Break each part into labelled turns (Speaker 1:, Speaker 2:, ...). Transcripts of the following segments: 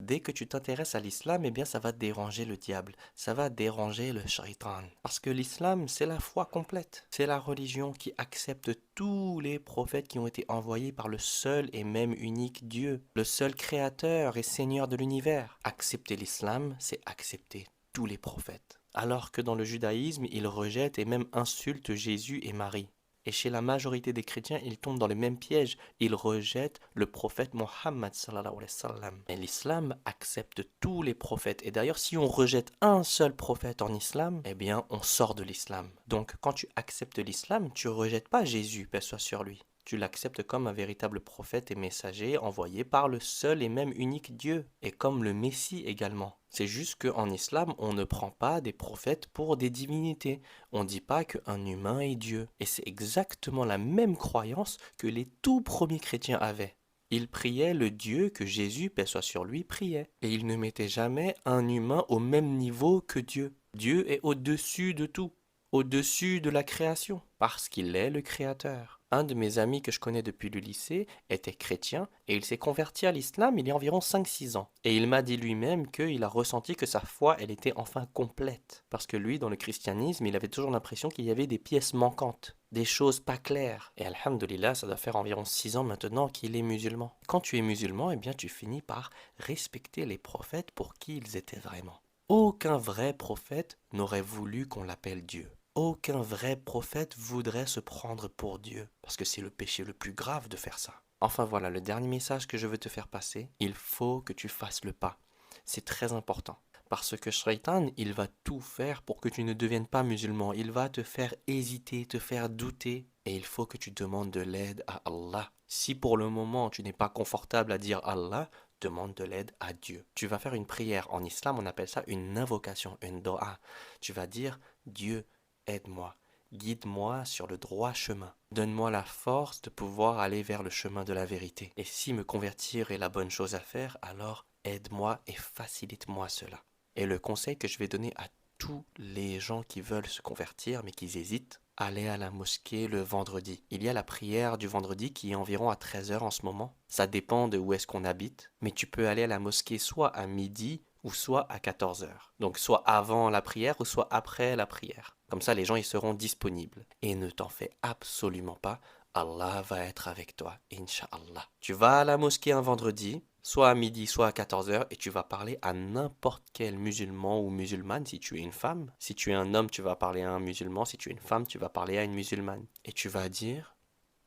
Speaker 1: Dès que tu t'intéresses à l'islam, eh bien ça va déranger le diable, ça va déranger le shaitan. Parce que l'islam, c'est la foi complète. C'est la religion qui accepte tous les prophètes qui ont été envoyés par le seul et même unique Dieu, le seul créateur et seigneur de l'univers. Accepter l'islam, c'est accepter tous les prophètes. Alors que dans le judaïsme, ils rejettent et même insultent Jésus et Marie. Et chez la majorité des chrétiens, ils tombent dans le même piège. Ils rejettent le prophète Mohammed sallallahu alayhi wa sallam. Et l'islam accepte tous les prophètes. Et d'ailleurs, si on rejette un seul prophète en islam, eh bien, on sort de l'islam. Donc, quand tu acceptes l'islam, tu ne rejettes pas Jésus, paix soit sur lui. Tu l'acceptes comme un véritable prophète et messager envoyé par le seul et même unique Dieu, et comme le Messie également. C'est juste qu'en islam, on ne prend pas des prophètes pour des divinités. On ne dit pas qu'un humain est Dieu. Et c'est exactement la même croyance que les tout premiers chrétiens avaient. Ils priaient le Dieu que Jésus, paix soit sur lui, priait. Et ils ne mettaient jamais un humain au même niveau que Dieu. Dieu est au-dessus de tout, au-dessus de la création, parce qu'il est le créateur. Un de mes amis que je connais depuis le lycée était chrétien et il s'est converti à l'islam il y a environ 5-6 ans. Et il m'a dit lui-même qu'il a ressenti que sa foi, elle était enfin complète. Parce que lui, dans le christianisme, il avait toujours l'impression qu'il y avait des pièces manquantes, des choses pas claires. Et alhamdoulilah, ça doit faire environ 6 ans maintenant qu'il est musulman. Quand tu es musulman, eh bien tu finis par respecter les prophètes pour qui ils étaient vraiment. Aucun vrai prophète n'aurait voulu qu'on l'appelle Dieu. Aucun vrai prophète voudrait se prendre pour Dieu, parce que c'est le péché le plus grave de faire ça. Enfin voilà, le dernier message que je veux te faire passer, il faut que tu fasses le pas. C'est très important. Parce que Shaitan, il va tout faire pour que tu ne deviennes pas musulman. Il va te faire hésiter, te faire douter. Et il faut que tu demandes de l'aide à Allah. Si pour le moment tu n'es pas confortable à dire Allah, demande de l'aide à Dieu. Tu vas faire une prière. En islam, on appelle ça une invocation, une doa. Tu vas dire, Dieu, aide-moi, guide-moi sur le droit chemin. Donne-moi la force de pouvoir aller vers le chemin de la vérité. Et si me convertir est la bonne chose à faire, alors aide-moi et facilite-moi cela. Et le conseil que je vais donner à tous les gens qui veulent se convertir mais qui hésitent, allez à la mosquée le vendredi. Il y a la prière du vendredi qui est environ à 13 heures en ce moment. Ça dépend de où est-ce qu'on habite, mais tu peux aller à la mosquée soit à midi ou soit à 14 heures. Donc soit avant la prière ou soit après la prière. Comme ça, les gens y seront disponibles. Et ne t'en fais absolument pas, Allah va être avec toi, Inch'Allah. Tu vas à la mosquée un vendredi, soit à midi, soit à 14 heures, et tu vas parler à n'importe quel musulman ou musulmane si tu es une femme. Si tu es un homme, tu vas parler à un musulman. Si tu es une femme, tu vas parler à une musulmane. Et tu vas dire,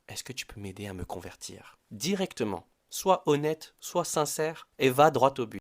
Speaker 1: est-ce que tu peux m'aider à me convertir? Directement. Sois honnête, sois sincère, et va droit au but.